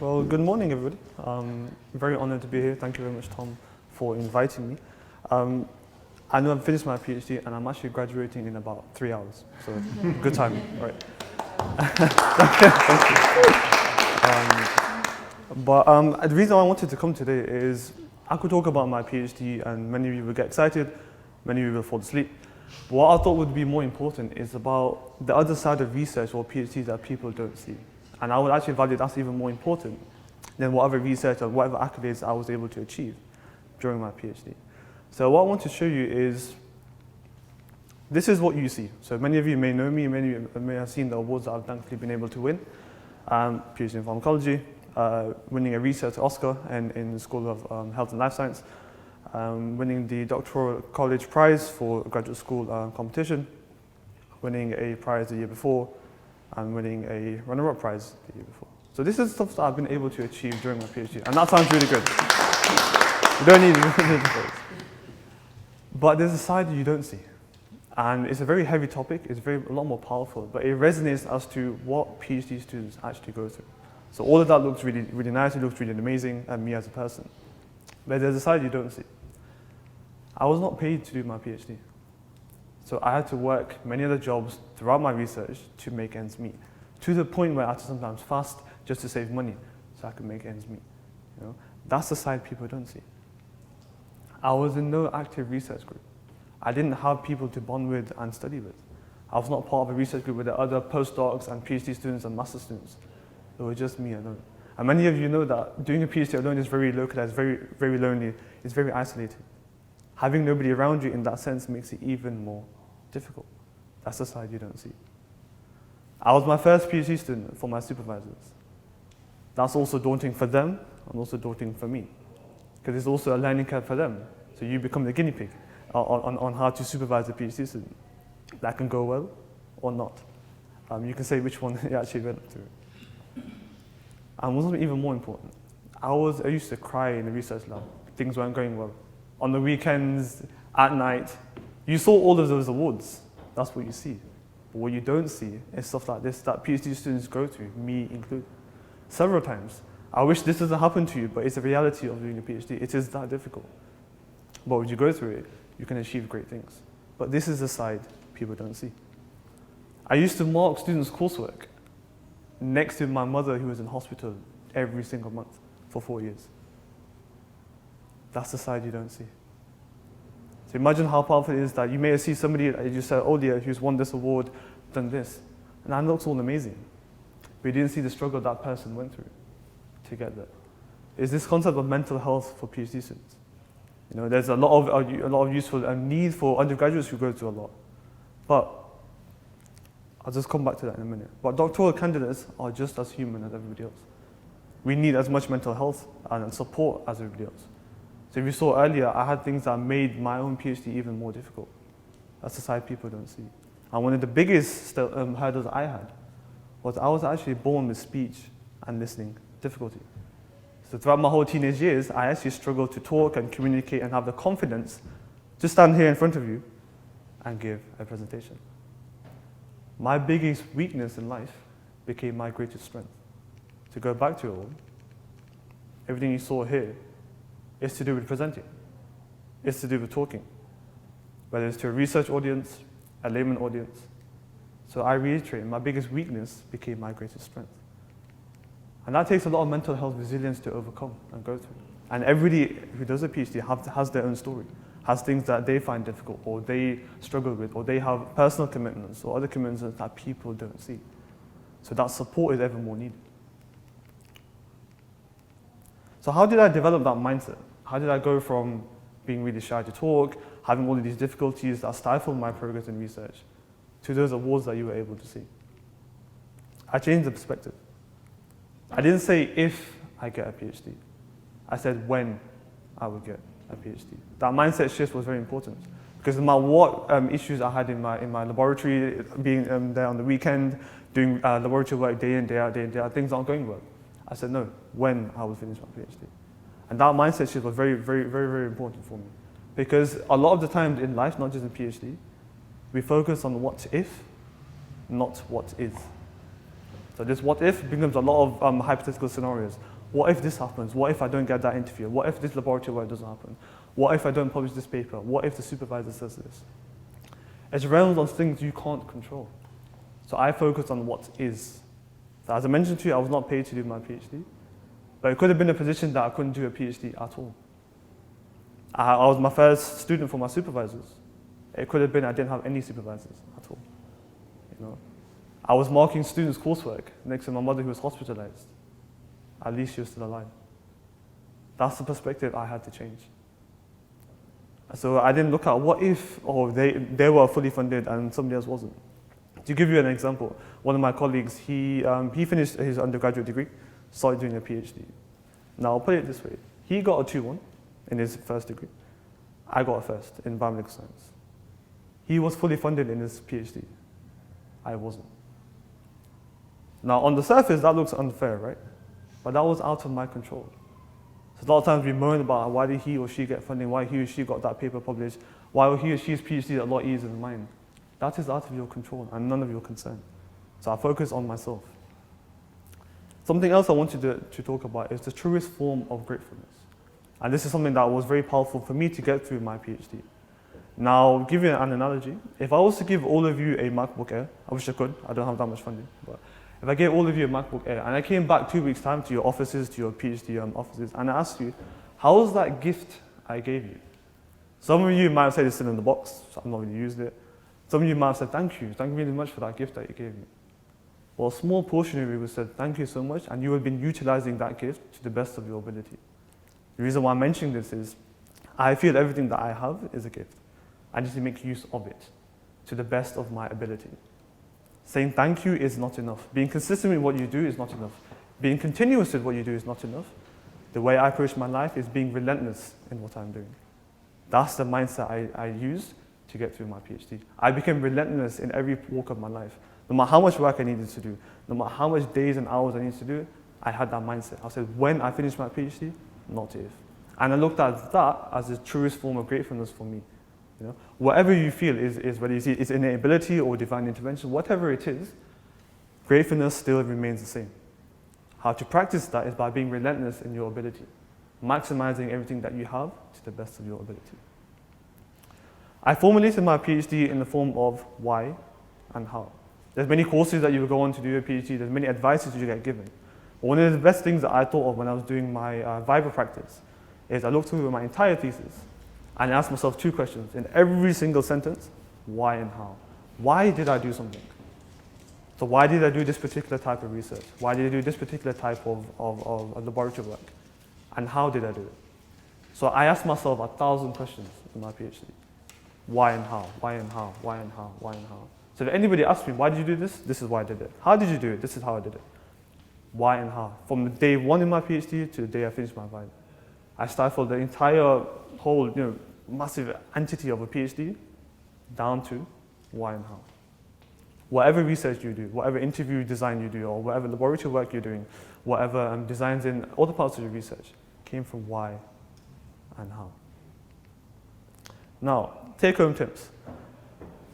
Well, good morning, everybody. I'm very honored to be here. Thank you very much, Tom, for inviting me. I know I've finished my PhD and I'm actually graduating in about 3 hours, so good timing, right? Thank you. The reason I wanted to come today is I could talk about my PhD and many of you will get excited, many of you will fall asleep. But what I thought would be more important is about the other side of research or PhDs that people don't see. And I would actually value that's even more important than whatever research or whatever accolades I was able to achieve during my PhD. So what I want to show you is, this is what you see. So many of you may know me, many of you may have seen the awards that I've thankfully been able to win. PhD in pharmacology, winning a research Oscar in the School of Health and Life Science, winning the Doctoral College Prize for graduate school competition, winning a prize the year before, and winning a runner-up prize the year before. So this is stuff that I've been able to achieve during my PhD, and that sounds really good. You don't need praise. But there's a side that you don't see. And it's a very heavy topic, it's a lot more powerful, but it resonates as to what PhD students actually go through. So all of that looks really, really nice, it looks really amazing, and me as a person. But there's a side you don't see. I was not paid to do my PhD. So I had to work many other jobs throughout my research to make ends meet, to the point where I had to sometimes fast just to save money so I could make ends meet. You know? That's the side people don't see. I was in no active research group. I didn't have people to bond with and study with. I was not part of a research group with the other postdocs and PhD students and master students. It was just me alone. And many of you know that doing a PhD alone is very localized, very, very lonely, it's very isolated. Having nobody around you in that sense makes it even more difficult. That's the side you don't see. I was my first PhD student for my supervisors. That's also daunting for them and also daunting for me, because it's also a learning curve for them. So you become the guinea pig on how to supervise a PhD student. That can go well or not. You can say which one you actually went through. And what's even more important, I used to cry in the research lab. Things weren't going well. On the weekends, at night, you saw all of those awards. That's what you see. But what you don't see is stuff like this that PhD students go through, me included. Several times. I wish this doesn't happen to you, but it's the reality of doing a PhD. It is that difficult. But when you go through it, you can achieve great things. But this is the side people don't see. I used to mark students' coursework next to my mother who was in hospital every single month for 4 years. That's the side you don't see. So imagine how powerful it is that you may see somebody, as you said earlier, who's won this award, done this, and that looks all amazing. But you didn't see the struggle that person went through to get there. It's this concept of mental health for PhD students. You know, there's a lot of useful need for undergraduates who go through a lot. But I'll just come back to that in a minute. But doctoral candidates are just as human as everybody else. We need as much mental health and support as everybody else. So if you saw earlier, I had things that made my own PhD even more difficult. That's the side people don't see. And one of the biggest hurdles I had was I was actually born with speech and listening difficulty. So throughout my whole teenage years, I actually struggled to talk and communicate and have the confidence to stand here in front of you and give a presentation. My biggest weakness in life became my greatest strength. To go back to it all, everything you saw here is to do with presenting. It's to do with talking, whether it's to a research audience, a layman audience. So I reiterate, my biggest weakness became my greatest strength. And that takes a lot of mental health resilience to overcome and go through. And everybody who does a PhD has their own story, has things that they find difficult, or they struggle with, or they have personal commitments, or other commitments that people don't see. So that support is ever more needed. So how did I develop that mindset? How did I go from being really shy to talk, having all of these difficulties that stifled my progress in research, to those awards that you were able to see? I changed the perspective. I didn't say if I get a PhD. I said when I would get a PhD. That mindset shift was very important, because no matter what issues I had in my laboratory, being there on the weekend, doing laboratory work day in, day out, things aren't going well. I said no, when I would finish my PhD. And that mindset shift was very, very, very, very important for me. Because a lot of the times in life, not just in PhD, we focus on what if, not what is. So this what if becomes a lot of hypothetical scenarios. What if this happens? What if I don't get that interview? What if this laboratory work doesn't happen? What if I don't publish this paper? What if the supervisor says this? It's realms of things you can't control. So I focus on what is. So as I mentioned to you, I was not paid to do my PhD, but it could have been a position that I couldn't do a PhD at all. I was my first student for my supervisors. It could have been I didn't have any supervisors at all. You know, I was marking students' coursework next to my mother who was hospitalized. At least she was still alive. That's the perspective I had to change. So I didn't look at what if, they were fully funded and somebody else wasn't. To give you an example, one of my colleagues, he finished his undergraduate degree, started doing a PhD. Now, I'll put it this way. He got a 2-1 in his first degree. I got a first in biomedical science. He was fully funded in his PhD. I wasn't. Now, on the surface, that looks unfair, right? But that was out of my control. So a lot of times we moan about why did he or she get funding, why he or she got that paper published, why he or she's PhD is a lot easier than mine. That is out of your control and none of your concern. So I focus on myself. Something else I wanted to talk about is the truest form of gratefulness. And this is something that was very powerful for me to get through my PhD. Now, I'll give you an analogy. If I was to give all of you a MacBook Air, I wish I could, I don't have that much funding, but if I gave all of you a MacBook Air and I came back 2 weeks' time to your offices, to your PhD offices, and I asked you, how was that gift I gave you? Some of you might have said it's still in the box, so I've not really used it. Some of you might have said, thank you very much for that gift that you gave me. Well, a small portion of you would have said, thank you so much, and you would have been utilizing that gift to the best of your ability. The reason why I'm mentioning this is, I feel everything that I have is a gift. I need to make use of it to the best of my ability. Saying thank you is not enough. Being consistent with what you do is not enough. Being continuous with what you do is not enough. The way I approach my life is being relentless in what I'm doing. That's the mindset I used to get through my PhD. I became relentless in every walk of my life. No matter how much work I needed to do, no matter how much days and hours I needed to do, I had that mindset. I said, when I finish my PhD, not if. And I looked at that as the truest form of gratefulness for me. You know, whatever you feel is whether it's innate ability or divine intervention, whatever it is, gratefulness still remains the same. How to practice that is by being relentless in your ability, maximizing everything that you have to the best of your ability. I formulated my PhD in the form of why and how. There's many courses that you will go on to do a PhD, there's many advices you get given. But one of the best things that I thought of when I was doing my Viva practice is I looked through my entire thesis and I asked myself 2 questions in every single sentence, why and how. Why did I do something? So why did I do this particular type of research? Why did I do this particular type of laboratory work? And how did I do it? So I asked myself 1,000 questions in my PhD. Why and how, why and how, why and how, why and how. So if anybody asks me, why did you do this? This is why I did it. How did you do it? This is how I did it. Why and how. From the day 1 in my PhD to the day I finished my Viva. I stifled the entire whole massive entity of a PhD down to why and how. Whatever research you do, whatever interview design you do, or whatever laboratory work you're doing, whatever designs in other parts of your research came from why and how. Now, take-home tips.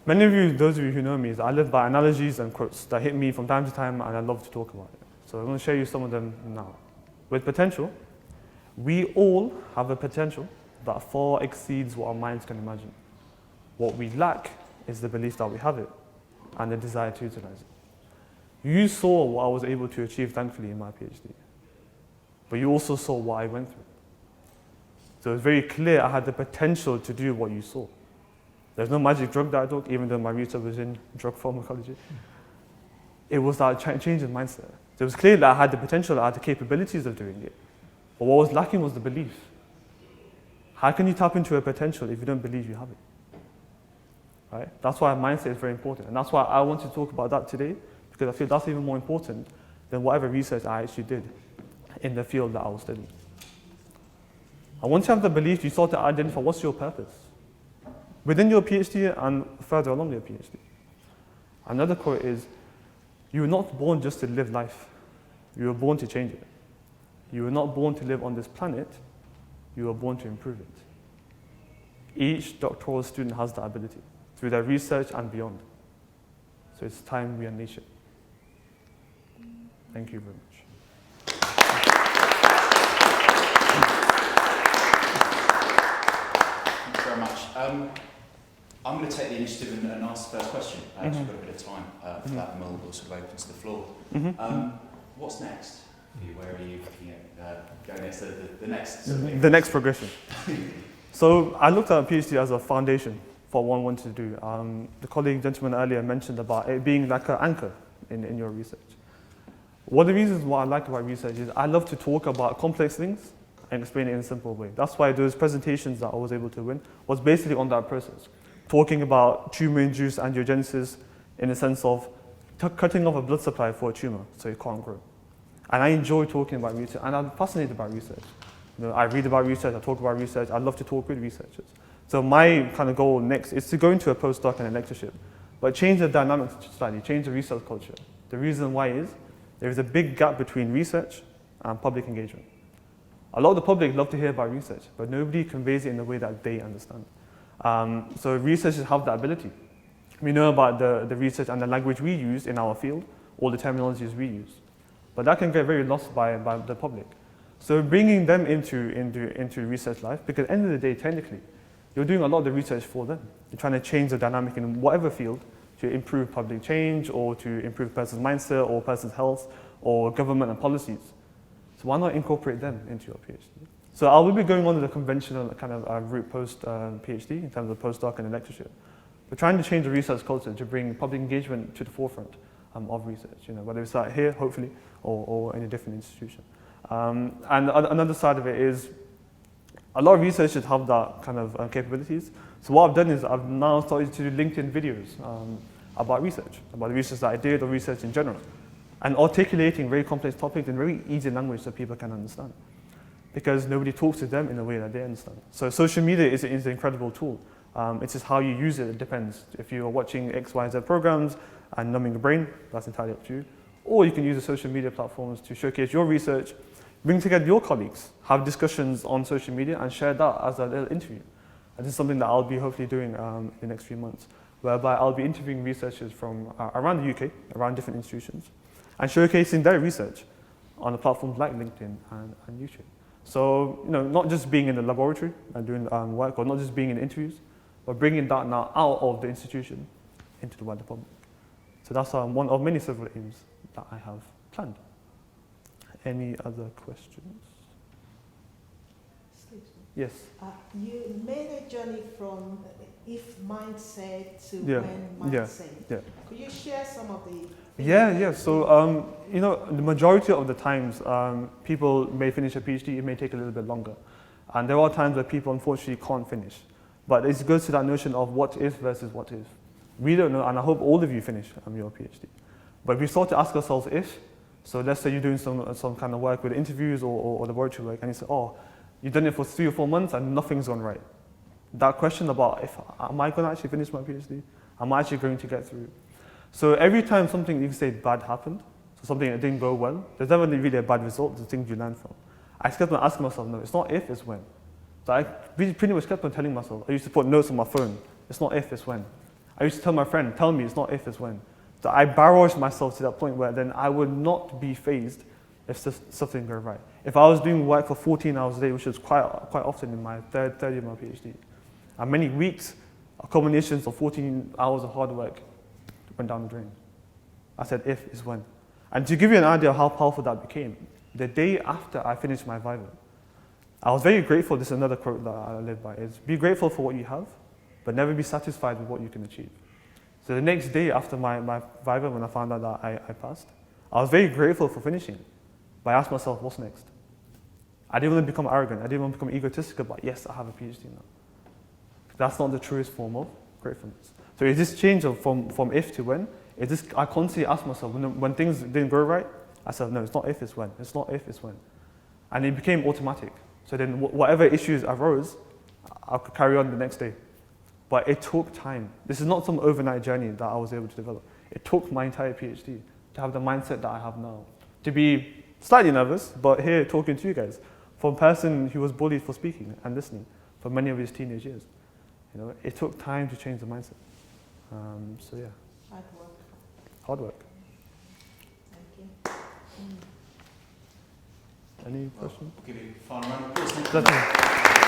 Many of you, those of you who know me, I live by analogies and quotes that hit me from time to time and I love to talk about it. So I'm going to show you some of them now. With potential, we all have a potential that far exceeds what our minds can imagine. What we lack is the belief that we have it and the desire to utilize it. You saw what I was able to achieve, thankfully, in my PhD. But you also saw what I went through. So it's very clear I had the potential to do what you saw. There's no magic drug that I took, even though my research was in drug pharmacology. It was that change in mindset. So it was clear that I had the potential, I had the capabilities of doing it. But what was lacking was the belief. How can you tap into a potential if you don't believe you have it? Right? That's why mindset is very important. And that's why I want to talk about that today, because I feel that's even more important than whatever research I actually did in the field that I was studying. And once you have the belief, you start to identify what's your purpose within your PhD and further along your PhD. Another quote is, you were not born just to live life. You were born to change it. You were not born to live on this planet. You were born to improve it. Each doctoral student has that ability through their research and beyond. So it's time we unleash it. Thank you very much. Thank you very much. I'm going to take the initiative and ask the first question. We've got a bit of time for that, and we'll sort of open to the floor. What's next? Where are you looking at going next? The next sort of The next progression. So I looked at a PhD as a foundation for what one wanted to do. The colleague gentleman earlier mentioned about it being like an anchor in your research. One of the reasons why I like about research is I love to talk about complex things and explain it in a simple way. That's why those presentations that I was able to win was basically on that process. Talking about tumor-induced angiogenesis in the sense of cutting off a blood supply for a tumor so it can't grow. And I enjoy talking about research, and I'm fascinated by research. I read about research, I talk about research, I love to talk with researchers. So my kind of goal next is to go into a postdoc and a lectureship, but change the dynamics slightly, change the research culture. The reason why is there is a big gap between research and public engagement. A lot of the public love to hear about research, but nobody conveys it in the way that they understand. So researchers have that ability. We know about the research and the language we use in our field, all the terminologies we use. But that can get very lost by the public. So bringing them into research life, because at the end of the day, technically, you're doing a lot of the research for them. You're trying to change the dynamic in whatever field to improve public change or to improve a person's mindset or person's health or government and policies. So why not incorporate them into your PhD? So I will be going on the conventional kind of route post PhD in terms of postdoc and a lectureship. We're trying to change the research culture to bring public engagement to the forefront of research, whether it's out here, hopefully, or in a different institution. And another side of it is a lot of researchers have that kind of capabilities. So what I've done is I've now started to do LinkedIn videos about research, about the research that I did or research in general, and articulating very complex topics in very easy language so people can understand. Because nobody talks to them in a way that they understand. So social media is an incredible tool. It's just how you use it depends. If you're watching X, Y, Z programs and numbing your brain, that's entirely up to you. Or you can use the social media platforms to showcase your research, bring together your colleagues, have discussions on social media and share that as a little interview. And this is something that I'll be hopefully doing in the next few months, whereby I'll be interviewing researchers from around the UK, around different institutions, and showcasing their research on the platforms like LinkedIn and YouTube. So, not just being in the laboratory and doing work, or not just being in interviews, but bringing that now out of the institution into the wider public. So that's one of many several aims that I have planned. Any other questions? Excuse me. Yes. You made a journey from if mindset to Yeah. when mindset. Yeah. Could you share some of the? Yeah. So, the majority of the times, people may finish a PhD, it may take a little bit longer. And there are times where people unfortunately can't finish. But it goes to that notion of what if versus what if. We don't know, and I hope all of you finish your PhD. But we start to ask ourselves if. So let's say you're doing some kind of work with interviews or laboratory work, and you say, oh, you've done it for 3 or 4 months and nothing's gone right. That question about, am I going to actually finish my PhD? Am I actually going to get through? So every time something you can say bad happened, so something that didn't go well, there's never really a bad result, there's things you learn from. I kept on asking myself, no, it's not if, it's when. So I pretty much kept on telling myself, I used to put notes on my phone, it's not if, it's when. I used to tell my friend, tell me, it's not if, it's when. So I barraged myself to that point where then I would not be fazed if something didn't go right. If I was doing work for 14 hours a day, which was quite often in my third year of my PhD, and many weeks, combinations of 14 hours of hard work went down the drain. I said, if is when. And to give you an idea of how powerful that became, the day after I finished my Viva, I was very grateful. This is another quote that I live by, is be grateful for what you have, but never be satisfied with what you can achieve. So the next day after my Viva, when I found out that I passed, I was very grateful for finishing, but I asked myself, what's next? I didn't want to become arrogant. I didn't want to become egotistical about, yes, I have a PhD now. That's not the truest form of gratefulness. So it's this change from if to when. I constantly ask myself, when things didn't go right, I said, no, it's not if, it's when. It's not if, it's when. And it became automatic. So then whatever issues arose, I could carry on the next day. But it took time. This is not some overnight journey that I was able to develop. It took my entire PhD to have the mindset that I have now. To be slightly nervous, but here talking to you guys, from a person who was bullied for speaking and listening for many of his teenage years. It took time to change the mindset. So yeah. Hard work. Hard work. Thank you. Any questions? We'll give you a final round of applause. Thank you. Definitely.